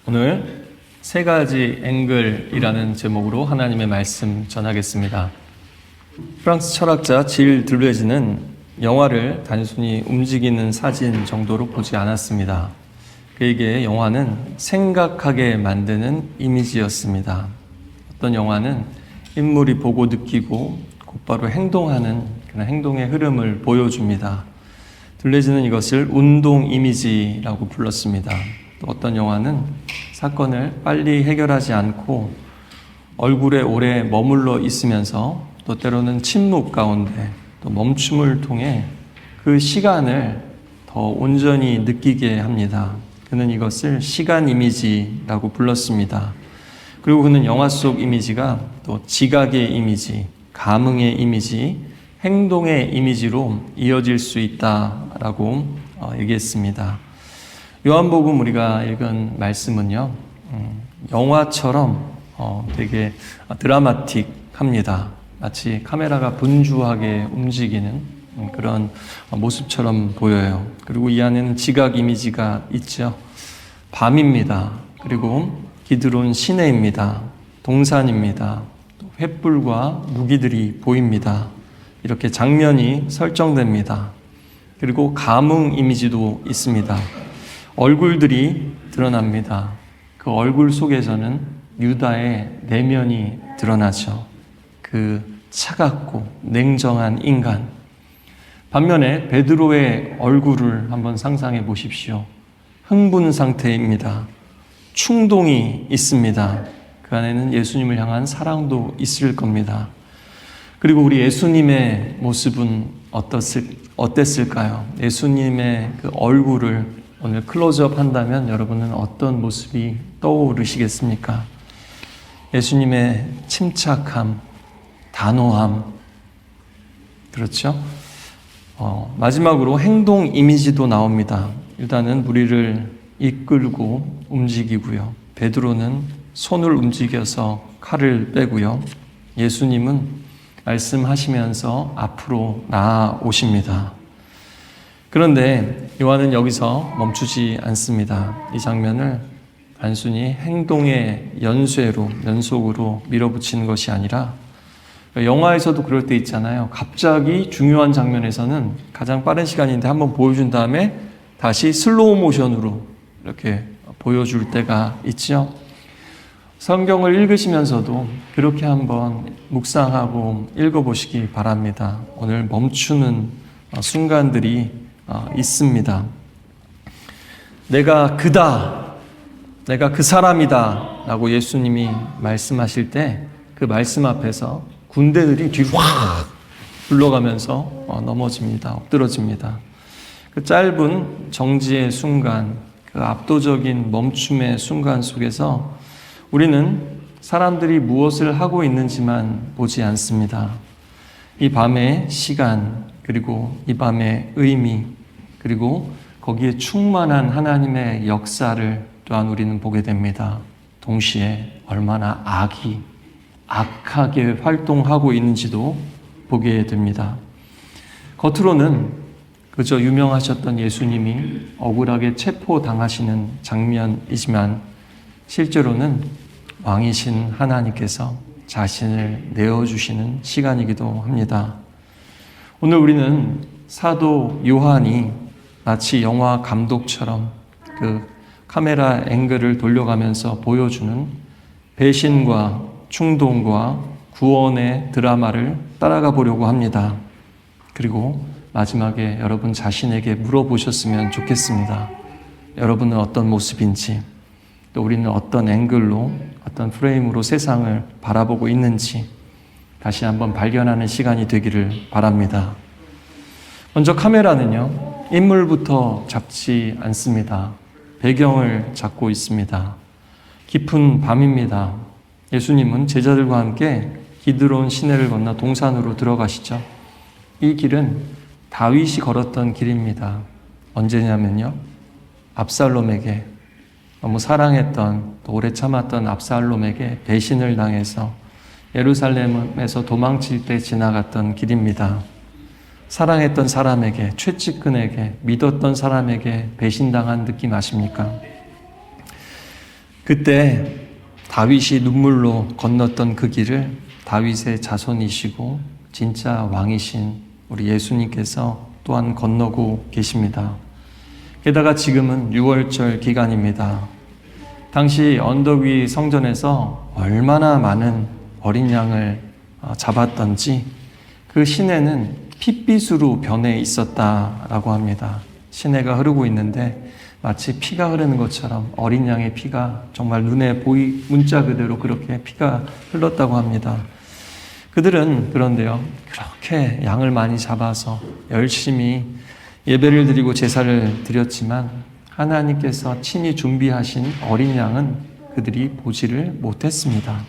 오늘 세 가지 앵글이라는 제목으로 하나님의 말씀 전하겠습니다. 프랑스 철학자 질 들레즈는 영화를 단순히 움직이는 사진 정도로 보지 않았습니다. 그에게 영화는 생각하게 만드는 이미지였습니다. 어떤 영화는 인물이 보고 느끼고 곧바로 행동하는 그런 행동의 흐름을 보여줍니다. 들레즈는 이것을 운동 이미지라고 불렀습니다. 또 어떤 영화는 사건을 빨리 해결하지 않고 얼굴에 오래 머물러 있으면서 또 때로는 침묵 가운데 또 멈춤을 통해 그 시간을 더 온전히 느끼게 합니다. 그는 이것을 시간 이미지라고 불렀습니다. 그리고 그는 영화 속 이미지가 또 지각의 이미지, 감흥의 이미지, 행동의 이미지로 이어질 수 있다라고 얘기했습니다. 요한복음 우리가 읽은 말씀은요, 영화처럼 되게 드라마틱합니다. 마치 카메라가 분주하게 움직이는 그런 모습처럼 보여요. 그리고 이 안에는 지각 이미지가 있죠. 밤입니다. 그리고 기드론 시내입니다. 동산입니다. 횃불과 무기들이 보입니다. 이렇게 장면이 설정됩니다. 그리고 감흥 이미지도 있습니다. 얼굴들이 드러납니다. 그 얼굴 속에서는 유다의 내면이 드러나죠. 그 차갑고 냉정한 인간. 반면에 베드로의 얼굴을 한번 상상해 보십시오. 흥분 상태입니다. 충동이 있습니다. 그 안에는 예수님을 향한 사랑도 있을 겁니다. 그리고 우리 예수님의 모습은 어땠을까요? 예수님의 그 얼굴을 오늘 클로즈업 한다면 여러분은 어떤 모습이 떠오르시겠습니까? 예수님의 침착함, 단호함, 그렇죠? 마지막으로 행동 이미지도 나옵니다. 일단은 무리를 이끌고 움직이고요. 베드로는 손을 움직여서 칼을 빼고요. 예수님은 말씀하시면서 앞으로 나아오십니다. 그런데 요한은 여기서 멈추지 않습니다. 이 장면을 단순히 행동의 연속으로 밀어붙이는 것이 아니라 영화에서도 그럴 때 있잖아요. 갑자기 중요한 장면에서는 가장 빠른 시간인데 한번 보여준 다음에 다시 슬로우 모션으로 이렇게 보여줄 때가 있죠. 성경을 읽으시면서도 그렇게 한번 묵상하고 읽어보시기 바랍니다. 오늘 멈추는 순간들이 있습니다. 내가 그다, 내가 그 사람이다 라고 예수님이 말씀하실 때 그 말씀 앞에서 군대들이 뒤로 확 불러가면서 넘어집니다. 엎드러집니다. 그 짧은 정지의 순간, 그 압도적인 멈춤의 순간 속에서 우리는 사람들이 무엇을 하고 있는지만 보지 않습니다. 이 밤의 시간, 그리고 이 밤의 의미, 그리고 거기에 충만한 하나님의 역사를 또한 우리는 보게 됩니다. 동시에 얼마나 악하게 활동하고 있는지도 보게 됩니다. 겉으로는 그저 유명하셨던 예수님이 억울하게 체포당하시는 장면이지만 실제로는 왕이신 하나님께서 자신을 내어주시는 시간이기도 합니다. 오늘 우리는 사도 요한이 마치 영화 감독처럼 그 카메라 앵글을 돌려가면서 보여주는 배신과 충동과 구원의 드라마를 따라가 보려고 합니다. 그리고 마지막에 여러분 자신에게 물어보셨으면 좋겠습니다. 여러분은 어떤 모습인지, 또 우리는 어떤 앵글로, 어떤 프레임으로 세상을 바라보고 있는지 다시 한번 발견하는 시간이 되기를 바랍니다. 먼저 카메라는요, 인물부터 잡지 않습니다. 배경을 잡고 있습니다. 깊은 밤입니다. 예수님은 제자들과 함께 기드론 시내를 건너 동산으로 들어가시죠. 이 길은 다윗이 걸었던 길입니다. 언제냐면요, 압살롬에게 너무 사랑했던, 또 오래 참았던 압살롬에게 배신을 당해서 예루살렘에서 도망칠 때 지나갔던 길입니다. 사랑했던 사람에게, 최측근에게, 믿었던 사람에게 배신당한 느낌 아십니까? 그때 다윗이 눈물로 건넜던 그 길을 다윗의 자손이시고 진짜 왕이신 우리 예수님께서 또한 건너고 계십니다. 게다가 지금은 6월절 기간입니다. 당시 언덕 위 성전에서 얼마나 많은 어린 양을 잡았던지 그 시내는 핏빛으로 변해 있었다라고 합니다. 시내가 흐르고 있는데 마치 피가 흐르는 것처럼 어린 양의 피가 정말 눈에 문자 그대로 그렇게 피가 흘렀다고 합니다. 그들은 그런데요, 그렇게 양을 많이 잡아서 열심히 예배를 드리고 제사를 드렸지만 하나님께서 친히 준비하신 어린 양은 그들이 보지를 못했습니다.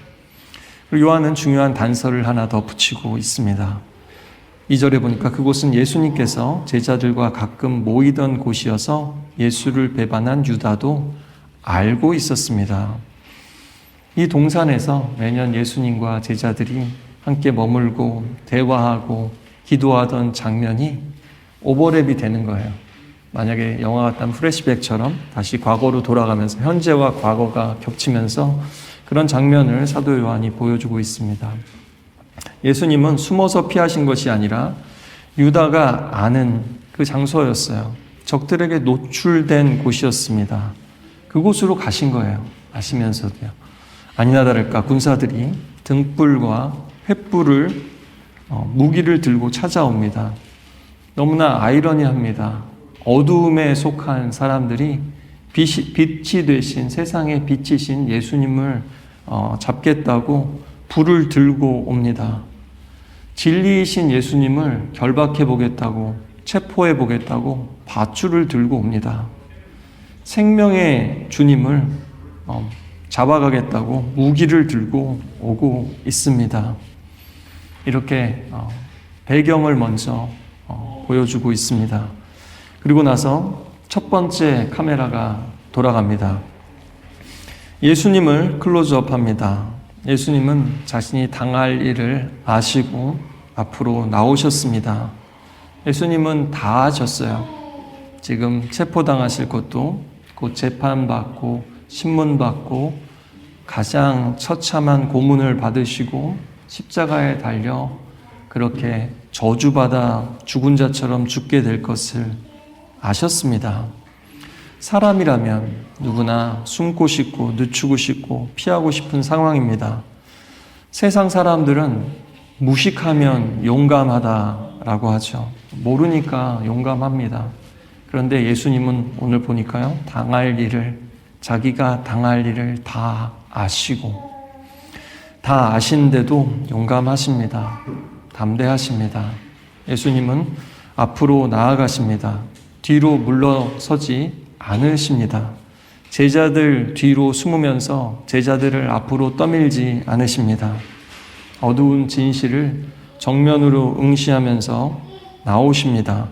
그리고 요한은 중요한 단서를 하나 더 붙이고 있습니다. 2절에 보니까 그곳은 예수님께서 제자들과 가끔 모이던 곳이어서 예수를 배반한 유다도 알고 있었습니다. 이 동산에서 매년 예수님과 제자들이 함께 머물고 대화하고 기도하던 장면이 오버랩이 되는 거예요. 만약에 영화 같다면 플래시백처럼 다시 과거로 돌아가면서 현재와 과거가 겹치면서 그런 장면을 사도 요한이 보여주고 있습니다. 예수님은 숨어서 피하신 것이 아니라 유다가 아는 그 장소였어요. 적들에게 노출된 곳이었습니다. 그곳으로 가신 거예요. 아시면서도요. 아니나 다를까 군사들이 등불과 횃불을 무기를 들고 찾아옵니다. 너무나 아이러니합니다. 어두움에 속한 사람들이 빛이 되신 세상의 빛이신 예수님을 잡겠다고 불을 들고 옵니다. 진리이신 예수님을 결박해 보겠다고 체포해 보겠다고 밧줄을 들고 옵니다. 생명의 주님을 잡아가겠다고 무기를 들고 오고 있습니다. 이렇게 배경을 먼저 보여주고 있습니다. 그리고 나서 첫 번째 카메라가 돌아갑니다. 예수님을 클로즈업합니다. 예수님은 자신이 당할 일을 아시고 앞으로 나오셨습니다. 예수님은 다 아셨어요. 지금 체포당하실 것도 곧 재판받고 신문받고 가장 처참한 고문을 받으시고 십자가에 달려 그렇게 저주받아 죽은 자처럼 죽게 될 것을 아셨습니다. 사람이라면 누구나 숨고 싶고 늦추고 싶고 피하고 싶은 상황입니다. 세상 사람들은 무식하면 용감하다라고 하죠. 모르니까 용감합니다. 그런데 예수님은 오늘 보니까요, 자기가 당할 일을 다 아시고 다 아신데도 용감하십니다. 담대하십니다. 예수님은 앞으로 나아가십니다. 뒤로 물러서지 않으십니다. 제자들 뒤로 숨으면서 제자들을 앞으로 떠밀지 않으십니다. 어두운 진실을 정면으로 응시하면서 나오십니다.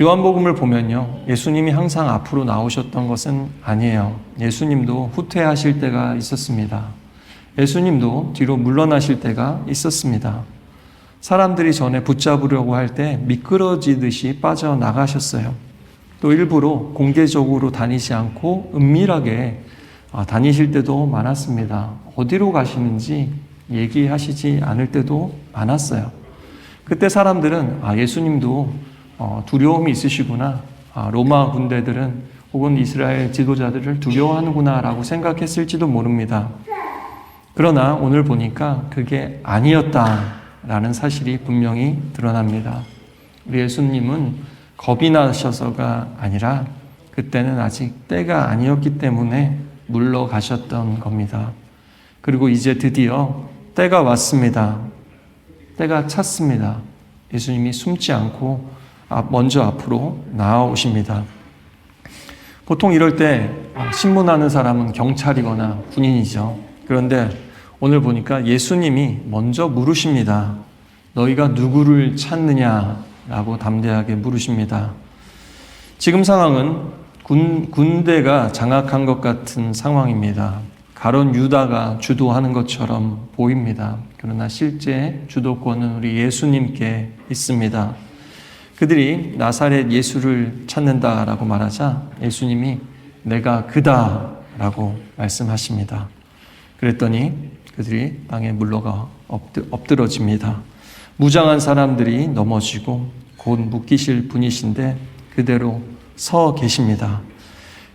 요한복음을 보면요, 예수님이 항상 앞으로 나오셨던 것은 아니에요. 예수님도 후퇴하실 때가 있었습니다. 예수님도 뒤로 물러나실 때가 있었습니다. 사람들이 전에 붙잡으려고 할 때 미끄러지듯이 빠져나가셨어요. 또 일부러 공개적으로 다니지 않고 은밀하게 다니실 때도 많았습니다. 어디로 가시는지 얘기하시지 않을 때도 많았어요. 그때 사람들은 예수님도 두려움이 있으시구나, 로마 군대들은 혹은 이스라엘 지도자들을 두려워하는구나 라고 생각했을지도 모릅니다. 그러나 오늘 보니까 그게 아니었다라는 사실이 분명히 드러납니다. 우리 예수님은 겁이 나셔서가 아니라 그때는 아직 때가 아니었기 때문에 물러가셨던 겁니다. 그리고 이제 드디어 때가 왔습니다. 때가 찼습니다. 예수님이 숨지 않고 먼저 앞으로 나아오십니다. 보통 이럴 때 신문하는 사람은 경찰이거나 군인이죠. 그런데 오늘 보니까 예수님이 먼저 물으십니다. 너희가 누구를 찾느냐라고 담대하게 물으십니다. 지금 상황은 군대가 장악한 것 같은 상황입니다. 가론 유다가 주도하는 것처럼 보입니다. 그러나 실제 주도권은 우리 예수님께 있습니다. 그들이 나사렛 예수를 찾는다라고 말하자 예수님이 내가 그다 라고 말씀하십니다. 그랬더니 그들이 땅에 물러가 엎드러집니다. 무장한 사람들이 넘어지고 곧 묶이실 분이신데 그대로 서 계십니다.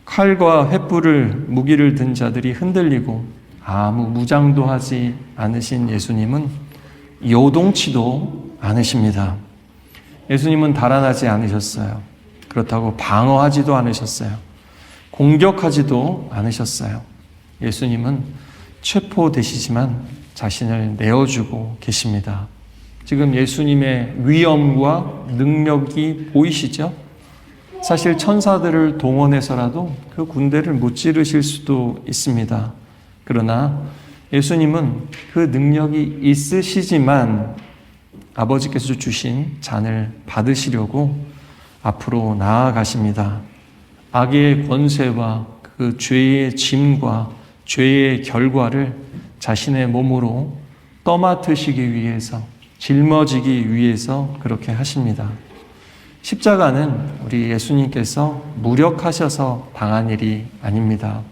칼과 횃불을 무기를 든 자들이 흔들리고 아무 무장도 하지 않으신 예수님은 요동치도 않으십니다. 예수님은 달아나지 않으셨어요. 그렇다고 방어하지도 않으셨어요. 공격하지도 않으셨어요. 예수님은 체포되시지만 자신을 내어주고 계십니다. 지금 예수님의 위엄과 능력이 보이시죠? 사실 천사들을 동원해서라도 그 군대를 무찌르실 수도 있습니다. 그러나 예수님은 그 능력이 있으시지만 아버지께서 주신 잔을 받으시려고 앞으로 나아가십니다. 악의 권세와 그 죄의 짐과 죄의 결과를 자신의 몸으로 떠맡으시기 위해서, 짊어지기 위해서 그렇게 하십니다. 십자가는 우리 예수님께서 무력하셔서 당한 일이 아닙니다.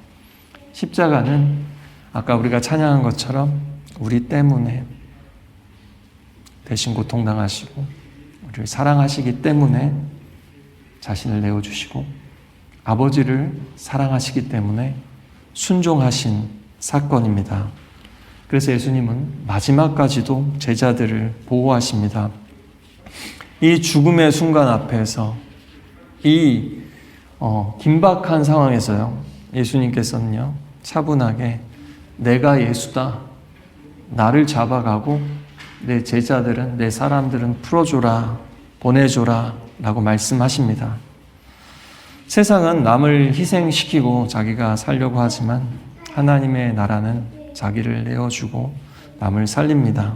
십자가는 아까 우리가 찬양한 것처럼 우리 때문에 대신 고통당하시고 우리를 사랑하시기 때문에 자신을 내어주시고 아버지를 사랑하시기 때문에 순종하신 사건입니다. 그래서 예수님은 마지막까지도 제자들을 보호하십니다. 이 죽음의 순간 앞에서 이 긴박한 상황에서요, 예수님께서는요 차분하게 내가 예수다, 나를 잡아가고 내 제자들은, 내 사람들은 풀어줘라, 보내줘라 라고 말씀하십니다. 세상은 남을 희생시키고 자기가 살려고 하지만 하나님의 나라는 자기를 내어주고 남을 살립니다.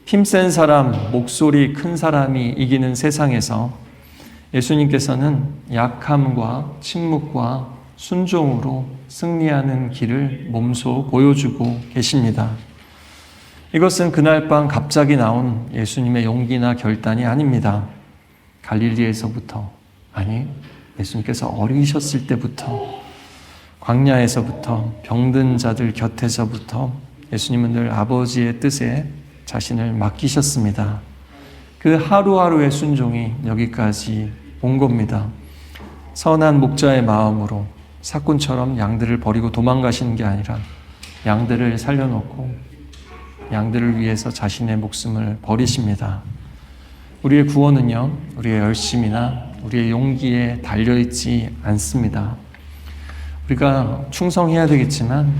힘센 사람, 목소리 큰 사람이 이기는 세상에서 예수님께서는 약함과 침묵과 순종으로 승리하는 길을 몸소 보여주고 계십니다. 이것은 그날 밤 갑자기 나온 예수님의 용기나 결단이 아닙니다. 갈릴리에서부터, 아니 예수님께서 어리셨을 때부터, 광야에서부터, 병든 자들 곁에서부터 예수님은 늘 아버지의 뜻에 자신을 맡기셨습니다. 그 하루하루의 순종이 여기까지 온 겁니다. 선한 목자의 마음으로 사꾼처럼 양들을 버리고 도망가시는 게 아니라 양들을 살려놓고 양들을 위해서 자신의 목숨을 버리십니다. 우리의 구원은요, 우리의 열심이나 우리의 용기에 달려있지 않습니다. 우리가 충성해야 되겠지만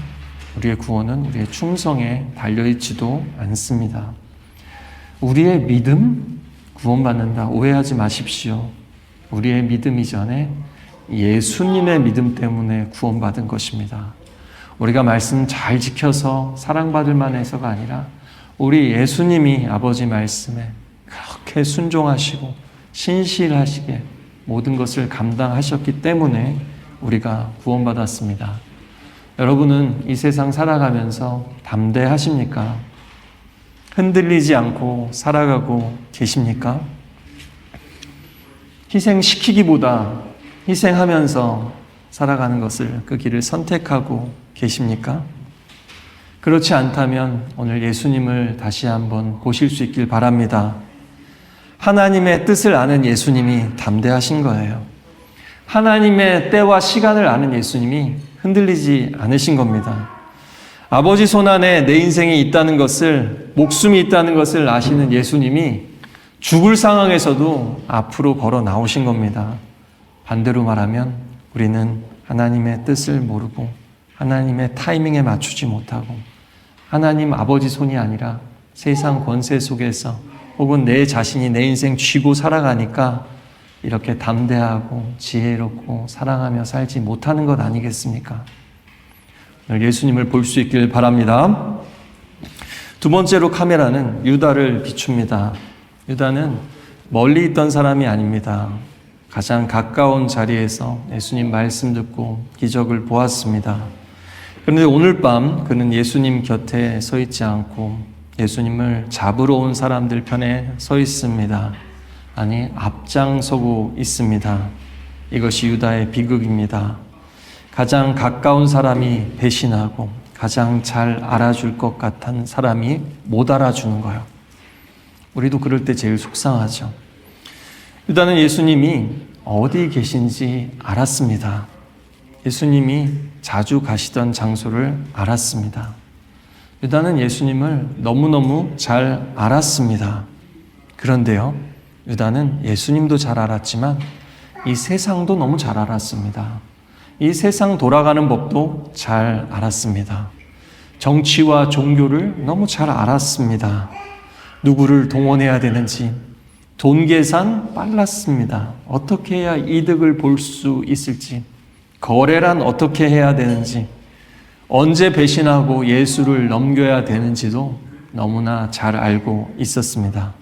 우리의 구원은 우리의 충성에 달려있지도 않습니다. 우리의 믿음? 구원받는다. 오해하지 마십시오. 우리의 믿음 이전에 예수님의 믿음 때문에 구원받은 것입니다. 우리가 말씀 잘 지켜서 사랑받을 만해서가 아니라 우리 예수님이 아버지 말씀에 그렇게 순종하시고 신실하시게 모든 것을 감당하셨기 때문에 우리가 구원받았습니다. 여러분은 이 세상 살아가면서 담대하십니까? 흔들리지 않고 살아가고 계십니까? 희생시키기보다 희생하면서 살아가는 것을, 그 길을 선택하고 계십니까? 그렇지 않다면 오늘 예수님을 다시 한번 보실 수 있길 바랍니다. 하나님의 뜻을 아는 예수님이 담대하신 거예요. 하나님의 때와 시간을 아는 예수님이 흔들리지 않으신 겁니다. 아버지 손안에 내 인생이 있다는 것을, 목숨이 있다는 것을 아시는 예수님이 죽을 상황에서도 앞으로 걸어 나오신 겁니다. 반대로 말하면 우리는 하나님의 뜻을 모르고 하나님의 타이밍에 맞추지 못하고 하나님 아버지 손이 아니라 세상 권세 속에서 혹은 내 자신이 내 인생 쥐고 살아가니까 이렇게 담대하고 지혜롭고 사랑하며 살지 못하는 것 아니겠습니까? 예수님을 볼 수 있길 바랍니다. 두 번째로 카메라는 유다를 비춥니다. 유다는 멀리 있던 사람이 아닙니다. 가장 가까운 자리에서 예수님 말씀 듣고 기적을 보았습니다. 그런데 오늘 밤 그는 예수님 곁에 서 있지 않고 예수님을 잡으러 온 사람들 편에 서 있습니다. 아니, 앞장서고 있습니다. 이것이 유다의 비극입니다. 가장 가까운 사람이 배신하고 가장 잘 알아줄 것 같은 사람이 못 알아주는 거예요. 우리도 그럴 때 제일 속상하죠. 유다는 예수님이 어디 계신지 알았습니다. 예수님이 자주 가시던 장소를 알았습니다. 유다는 예수님을 너무너무 잘 알았습니다. 그런데요, 유다는 예수님도 잘 알았지만 이 세상도 너무 잘 알았습니다. 이 세상 돌아가는 법도 잘 알았습니다. 정치와 종교를 너무 잘 알았습니다. 누구를 동원해야 되는지, 돈 계산 빨랐습니다. 어떻게 해야 이득을 볼 수 있을지, 거래란 어떻게 해야 되는지, 언제 배신하고 예수를 넘겨야 되는지도 너무나 잘 알고 있었습니다.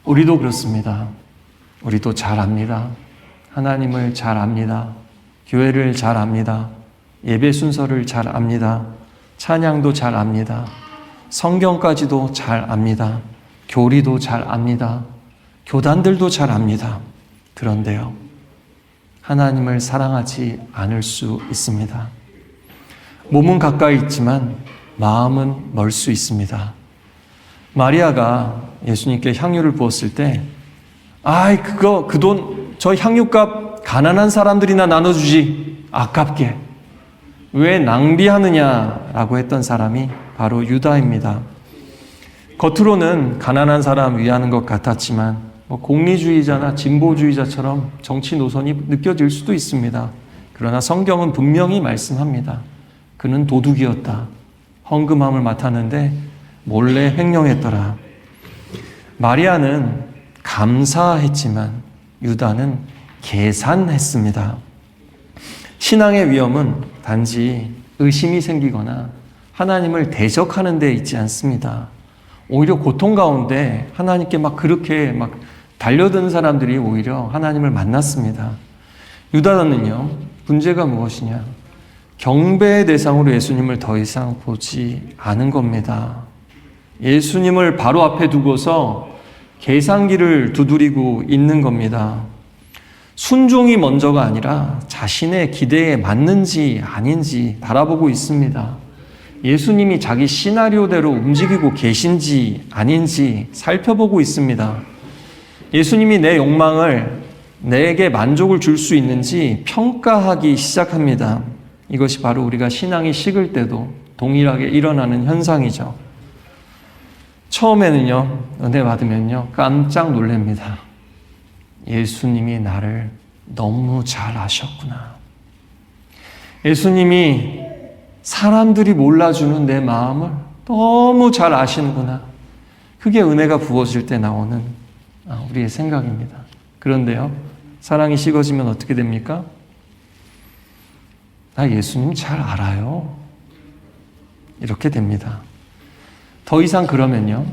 우리도 그렇습니다. 우리도 잘 압니다. 하나님을 잘 압니다. 교회를 잘 압니다. 예배 순서를 잘 압니다. 찬양도 잘 압니다. 성경까지도 잘 압니다. 교리도 잘 압니다. 교단들도 잘 압니다. 그런데요, 하나님을 사랑하지 않을 수 있습니다. 몸은 가까이 있지만 마음은 멀 수 있습니다. 마리아가 예수님께 향유를 부었을 때, 그 돈, 저 향유값 가난한 사람들이나 나눠주지, 아깝게. 왜 낭비하느냐라고 했던 사람이 바로 유다입니다. 겉으로는 가난한 사람 위하는 것 같았지만 공리주의자나 진보주의자처럼 정치 노선이 느껴질 수도 있습니다. 그러나 성경은 분명히 말씀합니다. 그는 도둑이었다. 헌금함을 맡았는데 몰래 횡령했더라. 마리아는 감사했지만 유다는 계산했습니다. 신앙의 위험은 단지 의심이 생기거나 하나님을 대적하는 데 있지 않습니다. 오히려 고통 가운데 하나님께 그렇게 달려드는 사람들이 오히려 하나님을 만났습니다. 유다는요, 문제가 무엇이냐? 경배의 대상으로 예수님을 더 이상 보지 않은 겁니다. 예수님을 바로 앞에 두고서 계산기를 두드리고 있는 겁니다. 순종이 먼저가 아니라 자신의 기대에 맞는지 아닌지 바라보고 있습니다. 예수님이 자기 시나리오대로 움직이고 계신지 아닌지 살펴보고 있습니다. 예수님이 내 욕망을, 내게 만족을 줄 수 있는지 평가하기 시작합니다. 이것이 바로 우리가 신앙이 식을 때도 동일하게 일어나는 현상이죠. 처음에는요, 은혜 받으면요, 깜짝 놀랍니다. 예수님이 나를 너무 잘 아셨구나. 예수님이 사람들이 몰라주는 내 마음을 너무 잘 아시는구나. 그게 은혜가 부어질 때 나오는 우리의 생각입니다. 그런데요, 사랑이 식어지면 어떻게 됩니까? 나 예수님 잘 알아요. 이렇게 됩니다. 더 이상 그러면요,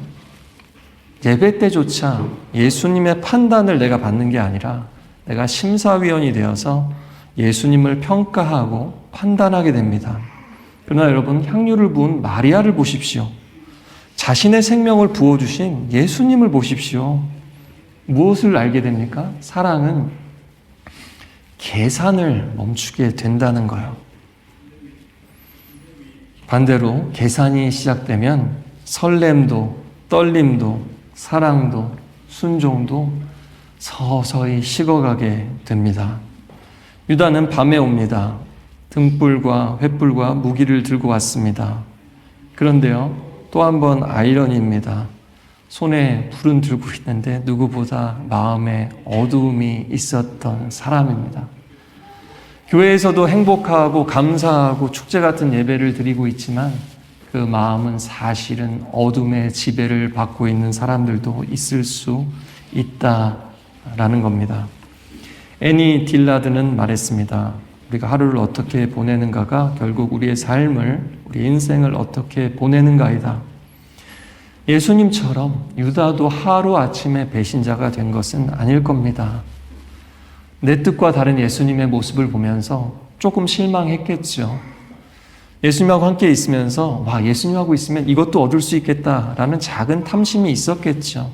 예배 때조차 예수님의 판단을 내가 받는 게 아니라 내가 심사위원이 되어서 예수님을 평가하고 판단하게 됩니다. 그러나 여러분, 향유를 부은 마리아를 보십시오. 자신의 생명을 부어주신 예수님을 보십시오. 무엇을 알게 됩니까? 사랑은 계산을 멈추게 된다는 거예요. 반대로 계산이 시작되면 설렘도, 떨림도, 사랑도, 순종도 서서히 식어가게 됩니다. 유다는 밤에 옵니다. 등불과 횃불과 무기를 들고 왔습니다. 그런데요, 또 한 번 아이러니입니다. 손에 불은 들고 있는데 누구보다 마음에 어두움이 있었던 사람입니다. 교회에서도 행복하고 감사하고 축제 같은 예배를 드리고 있지만 그 마음은 사실은 어둠의 지배를 받고 있는 사람들도 있을 수 있다라는 겁니다. 애니 딜라드는 말했습니다. 우리가 하루를 어떻게 보내는가가 결국 우리의 삶을, 우리 인생을 어떻게 보내는가이다. 예수님처럼 유다도 하루아침에 배신자가 된 것은 아닐 겁니다. 내 뜻과 다른 예수님의 모습을 보면서 조금 실망했겠죠. 예수님하고 함께 있으면서 예수님하고 있으면 이것도 얻을 수 있겠다라는 작은 탐심이 있었겠죠.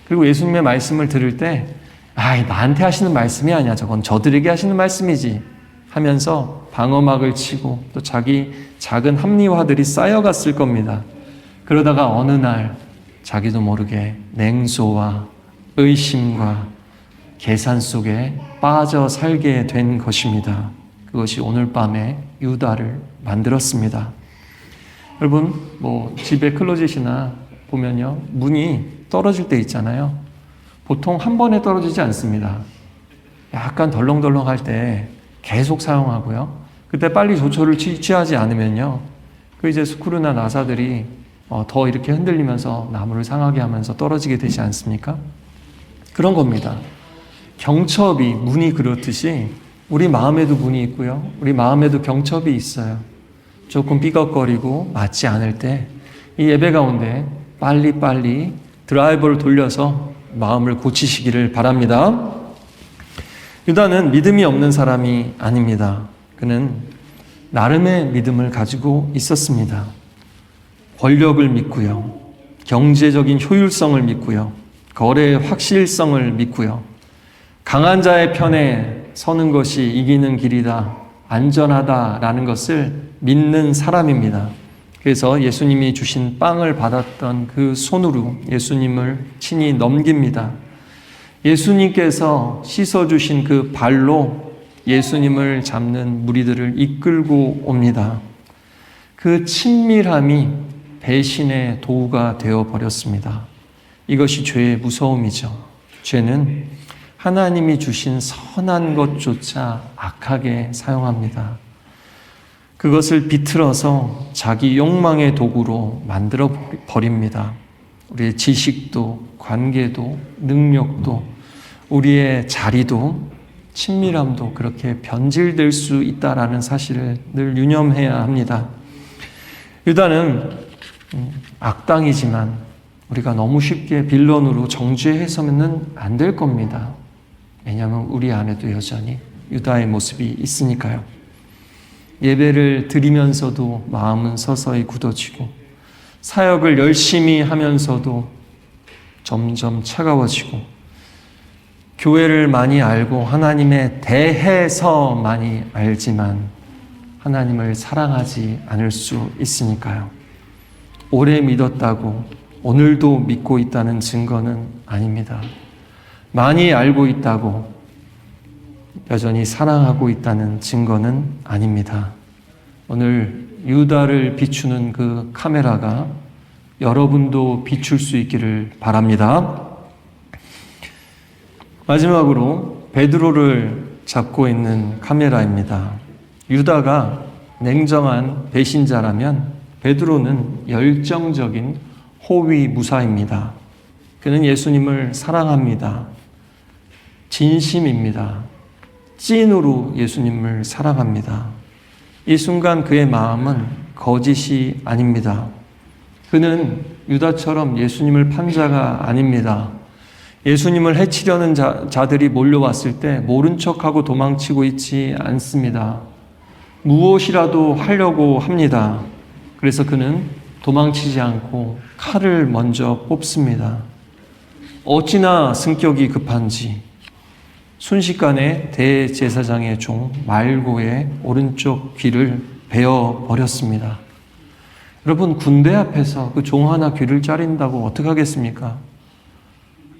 그리고 예수님의 말씀을 들을 때 나한테 하시는 말씀이 아니야. 저건 저들에게 하시는 말씀이지 하면서 방어막을 치고 또 자기 작은 합리화들이 쌓여갔을 겁니다. 그러다가 어느 날 자기도 모르게 냉소와 의심과 계산 속에 빠져 살게 된 것입니다. 그것이 오늘 밤에 유다를 만들었습니다. 여러분, 집에 클로젯이나 보면요, 문이 떨어질 때 있잖아요. 보통 한 번에 떨어지지 않습니다. 약간 덜렁덜렁할 때 계속 사용하고요. 그때 빨리 조처를 취하지 않으면요, 이제 스크류나 나사들이 더 이렇게 흔들리면서 나무를 상하게 하면서 떨어지게 되지 않습니까? 그런 겁니다. 경첩이 문이 그렇듯이 우리 마음에도 문이 있고요. 우리 마음에도 경첩이 있어요. 조금 삐걱거리고 맞지 않을 때 이 예배 가운데 빨리빨리 드라이버를 돌려서 마음을 고치시기를 바랍니다. 유다는 믿음이 없는 사람이 아닙니다. 그는 나름의 믿음을 가지고 있었습니다. 권력을 믿고요. 경제적인 효율성을 믿고요. 거래의 확실성을 믿고요. 강한 자의 편에 서는 것이 이기는 길이다, 안전하다라는 것을 믿는 사람입니다. 그래서 예수님이 주신 빵을 받았던 그 손으로 예수님을 친히 넘깁니다. 예수님께서 씻어주신 그 발로 예수님을 잡는 무리들을 이끌고 옵니다. 그 친밀함이 배신의 도구가 되어버렸습니다. 이것이 죄의 무서움이죠. 죄는 하나님이 주신 선한 것조차 악하게 사용합니다. 그것을 비틀어서 자기 욕망의 도구로 만들어 버립니다. 우리의 지식도, 관계도, 능력도, 우리의 자리도, 친밀함도 그렇게 변질될 수 있다라는 사실을 늘 유념해야 합니다. 유다는 악당이지만 우리가 너무 쉽게 빌런으로 정죄해서는 안 될 겁니다. 왜냐하면 우리 안에도 여전히 유다의 모습이 있으니까요. 예배를 드리면서도 마음은 서서히 굳어지고, 사역을 열심히 하면서도 점점 차가워지고, 교회를 많이 알고 하나님에 대해서 많이 알지만 하나님을 사랑하지 않을 수 있으니까요. 오래 믿었다고 오늘도 믿고 있다는 증거는 아닙니다. 많이 알고 있다고 여전히 사랑하고 있다는 증거는 아닙니다. 오늘 유다를 비추는 그 카메라가 여러분도 비출 수 있기를 바랍니다. 마지막으로 베드로를 잡고 있는 카메라입니다. 유다가 냉정한 배신자라면 베드로는 열정적인 호위무사입니다. 그는 예수님을 사랑합니다. 진심입니다. 찐으로 예수님을 사랑합니다. 이 순간 그의 마음은 거짓이 아닙니다. 그는 유다처럼 예수님을 판 자가 아닙니다. 예수님을 해치려는 자들이 몰려왔을 때 모른 척하고 도망치고 있지 않습니다. 무엇이라도 하려고 합니다. 그래서 그는 도망치지 않고 칼을 먼저 뽑습니다. 어찌나 성격이 급한지 순식간에 대제사장의 종 말고의 오른쪽 귀를 베어버렸습니다. 여러분, 군대 앞에서 그 종 하나 귀를 자른다고 어떻게 하겠습니까?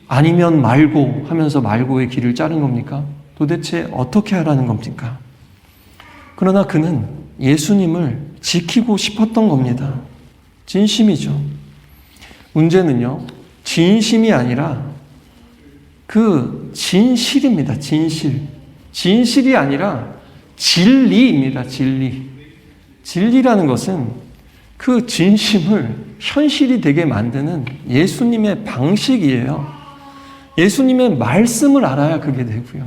아니면 말고 하면서 말고의 귀를 자른 겁니까? 도대체 어떻게 하라는 겁니까? 그러나 그는 예수님을 지키고 싶었던 겁니다. 진심이죠. 문제는요, 진심이 아니라 그 진실입니다. 진실. 진실이 아니라 진리입니다. 진리. 진리라는 것은 그 진심을 현실이 되게 만드는 예수님의 방식이에요. 예수님의 말씀을 알아야 그게 되고요.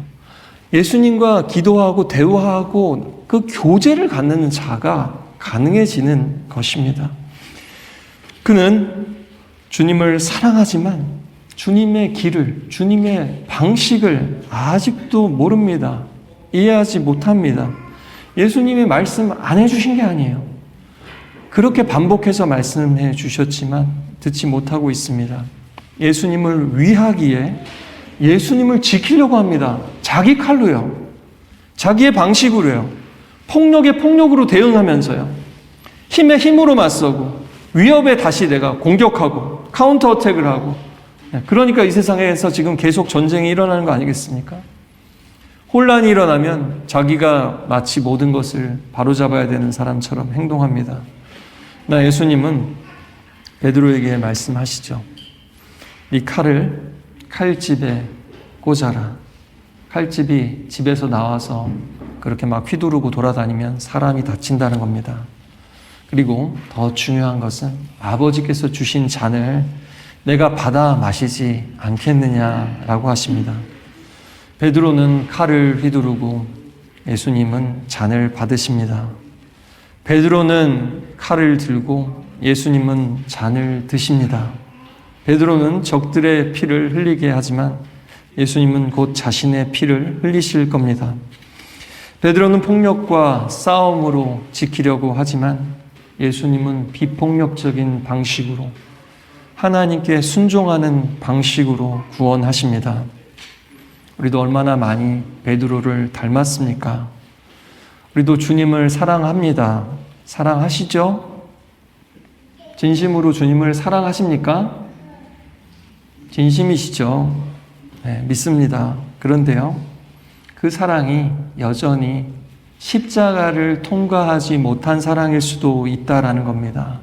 예수님과 기도하고 대화하고 그 교제를 갖는 자가 가능해지는 것입니다. 그는 주님을 사랑하지만 주님의 길을, 주님의 방식을 아직도 모릅니다. 이해하지 못합니다. 예수님이 말씀 안 해주신 게 아니에요. 그렇게 반복해서 말씀해 주셨지만 듣지 못하고 있습니다. 예수님을 위하기에 예수님을 지키려고 합니다. 자기 칼로요. 자기의 방식으로요. 폭력에 폭력으로 대응하면서요. 힘에 힘으로 맞서고 위협에 다시 내가 공격하고 카운터 어택을 하고, 그러니까 이 세상에서 지금 계속 전쟁이 일어나는 거 아니겠습니까? 혼란이 일어나면 자기가 마치 모든 것을 바로잡아야 되는 사람처럼 행동합니다. 나 예수님은 베드로에게 말씀하시죠. 이 칼을 칼집에 꽂아라. 칼집이 집에서 나와서 그렇게 막 휘두르고 돌아다니면 사람이 다친다는 겁니다. 그리고 더 중요한 것은 아버지께서 주신 잔을 내가 받아 마시지 않겠느냐라고 하십니다. 베드로는 칼을 휘두르고 예수님은 잔을 받으십니다. 베드로는 칼을 들고 예수님은 잔을 드십니다. 베드로는 적들의 피를 흘리게 하지만 예수님은 곧 자신의 피를 흘리실 겁니다. 베드로는 폭력과 싸움으로 지키려고 하지만 예수님은 비폭력적인 방식으로, 하나님께 순종하는 방식으로 구원하십니다. 우리도 얼마나 많이 베드로를 닮았습니까? 우리도 주님을 사랑합니다. 사랑하시죠? 진심으로 주님을 사랑하십니까? 진심이시죠? 네, 믿습니다. 그런데요, 그 사랑이 여전히 십자가를 통과하지 못한 사랑일 수도 있다라는 겁니다.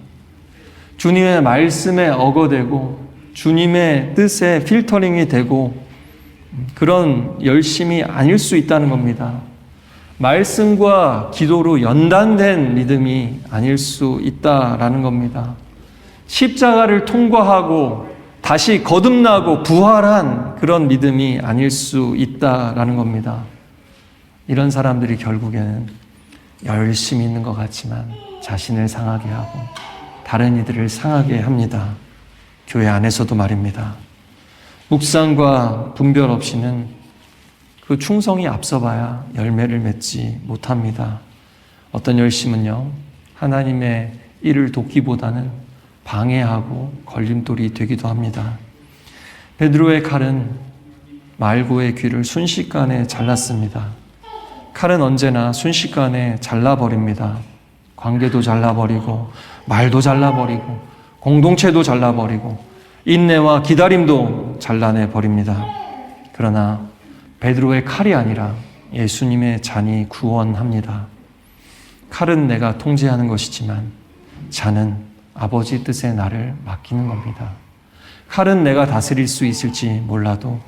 주님의 말씀에 어거되고 주님의 뜻에 필터링이 되고 그런 열심이 아닐 수 있다는 겁니다. 말씀과 기도로 연단된 믿음이 아닐 수 있다라는 겁니다. 십자가를 통과하고 다시 거듭나고 부활한 그런 믿음이 아닐 수 있다라는 겁니다. 이런 사람들이 결국에는 열심히 있는 것 같지만 자신을 상하게 하고 다른 이들을 상하게 합니다. 교회 안에서도 말입니다. 묵상과 분별 없이는 그 충성이 앞서봐야 열매를 맺지 못합니다. 어떤 열심은요, 하나님의 일을 돕기보다는 방해하고 걸림돌이 되기도 합니다. 베드로의 칼은 말고의 귀를 순식간에 잘랐습니다. 칼은 언제나 순식간에 잘라버립니다. 관계도 잘라버리고 말도 잘라버리고 공동체도 잘라버리고 인내와 기다림도 잘라내버립니다. 그러나 베드로의 칼이 아니라 예수님의 잔이 구원합니다. 칼은 내가 통제하는 것이지만 잔은 아버지 뜻에 나를 맡기는 겁니다. 칼은 내가 다스릴 수 있을지 몰라도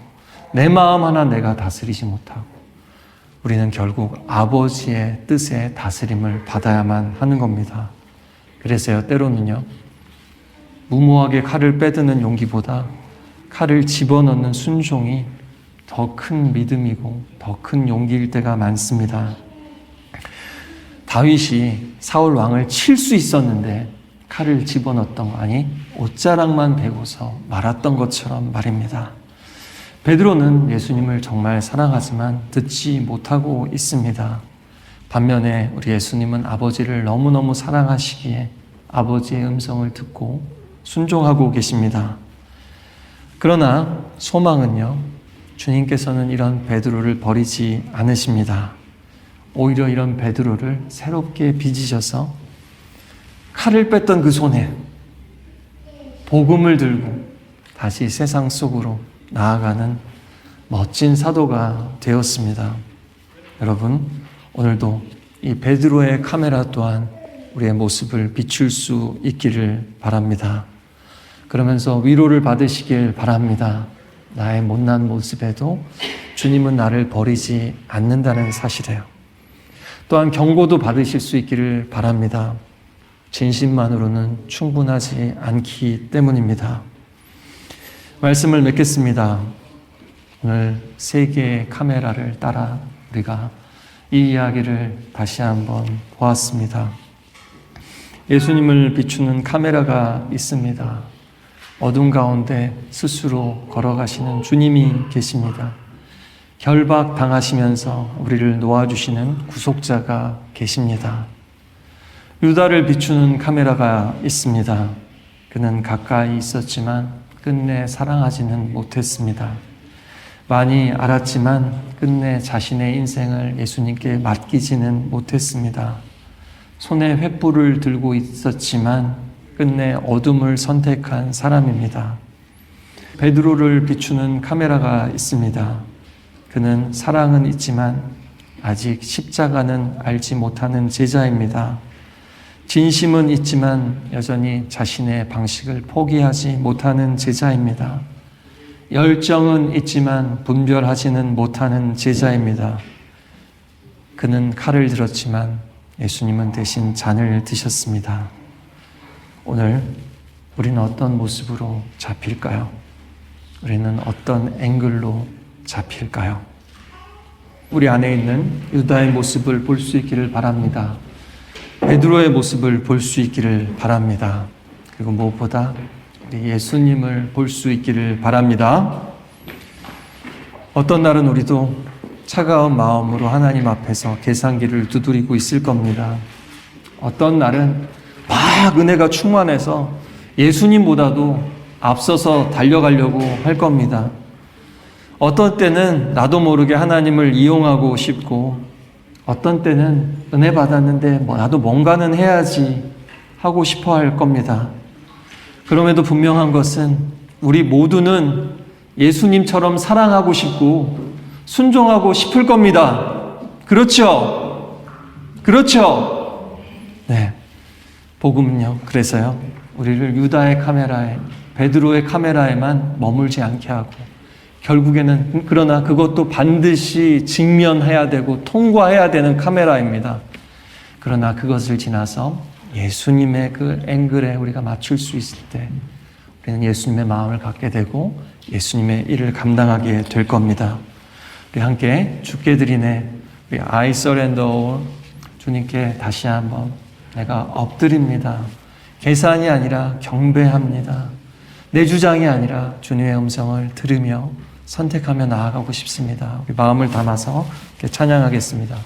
내 마음 하나 내가 다스리지 못하고 우리는 결국 아버지의 뜻에 다스림을 받아야만 하는 겁니다. 그래서요, 때로는요, 무모하게 칼을 빼드는 용기보다 칼을 집어넣는 순종이 더 큰 믿음이고 더 큰 용기일 때가 많습니다. 다윗이 사울 왕을 칠 수 있었는데 칼을 집어넣었던 거, 아니 옷자락만 베고서 말았던 것처럼 말입니다. 베드로는 예수님을 정말 사랑하지만 듣지 못하고 있습니다. 반면에 우리 예수님은 아버지를 너무너무 사랑하시기에 아버지의 음성을 듣고 순종하고 계십니다. 그러나 소망은요, 주님께서는 이런 베드로를 버리지 않으십니다. 오히려 이런 베드로를 새롭게 빚으셔서 칼을 뺐던 그 손에 복음을 들고 다시 세상 속으로 나아가는 멋진 사도가 되었습니다. 여러분, 오늘도 이 베드로의 카메라 또한 우리의 모습을 비출 수 있기를 바랍니다. 그러면서 위로를 받으시길 바랍니다. 나의 못난 모습에도 주님은 나를 버리지 않는다는 사실이에요. 또한 경고도 받으실 수 있기를 바랍니다. 진심만으로는 충분하지 않기 때문입니다. 말씀을 맺겠습니다. 오늘 세 개의 카메라를 따라 우리가 이 이야기를 다시 한번 보았습니다. 예수님을 비추는 카메라가 있습니다. 어둠 가운데 스스로 걸어가시는 주님이 계십니다. 결박당하시면서 우리를 놓아주시는 구속자가 계십니다. 유다를 비추는 카메라가 있습니다. 그는 가까이 있었지만 끝내 사랑하지는 못했습니다. 많이 알았지만 끝내 자신의 인생을 예수님께 맡기지는 못했습니다. 손에 횃불을 들고 있었지만 끝내 어둠을 선택한 사람입니다. 베드로를 비추는 카메라가 있습니다. 그는 사랑은 있지만 아직 십자가는 알지 못하는 제자입니다. 진심은 있지만 여전히 자신의 방식을 포기하지 못하는 제자입니다. 열정은 있지만 분별하지는 못하는 제자입니다. 그는 칼을 들었지만 예수님은 대신 잔을 드셨습니다. 오늘 우리는 어떤 모습으로 잡힐까요? 우리는 어떤 앵글로 잡힐까요? 우리 안에 있는 유다의 모습을 볼 수 있기를 바랍니다. 베드로의 모습을 볼 수 있기를 바랍니다. 그리고 무엇보다 우리 예수님을 볼 수 있기를 바랍니다. 어떤 날은 우리도 차가운 마음으로 하나님 앞에서 계산기를 두드리고 있을 겁니다. 어떤 날은 막 은혜가 충만해서 예수님보다도 앞서서 달려가려고 할 겁니다. 어떤 때는 나도 모르게 하나님을 이용하고 싶고, 어떤 때는 은혜 받았는데 나도 뭔가는 해야지 하고 싶어 할 겁니다. 그럼에도 분명한 것은 우리 모두는 예수님처럼 사랑하고 싶고 순종하고 싶을 겁니다. 그렇죠? 그렇죠? 네. 복음은요, 그래서요, 우리를 유다의 카메라에, 베드로의 카메라에만 머물지 않게 하고, 결국에는 그러나 그것도 반드시 직면해야 되고 통과해야 되는 카메라입니다. 그러나 그것을 지나서 예수님의 그 앵글에 우리가 맞출 수 있을 때 우리는 예수님의 마음을 갖게 되고 예수님의 일을 감당하게 될 겁니다. 우리 함께 주께 드리네, 우리 I surrender all, 주님께 다시 한번 내가 엎드립니다. 계산이 아니라 경배합니다. 내 주장이 아니라 주님의 음성을 들으며 선택하며 나아가고 싶습니다. 우리 마음을 담아서 이렇게 찬양하겠습니다.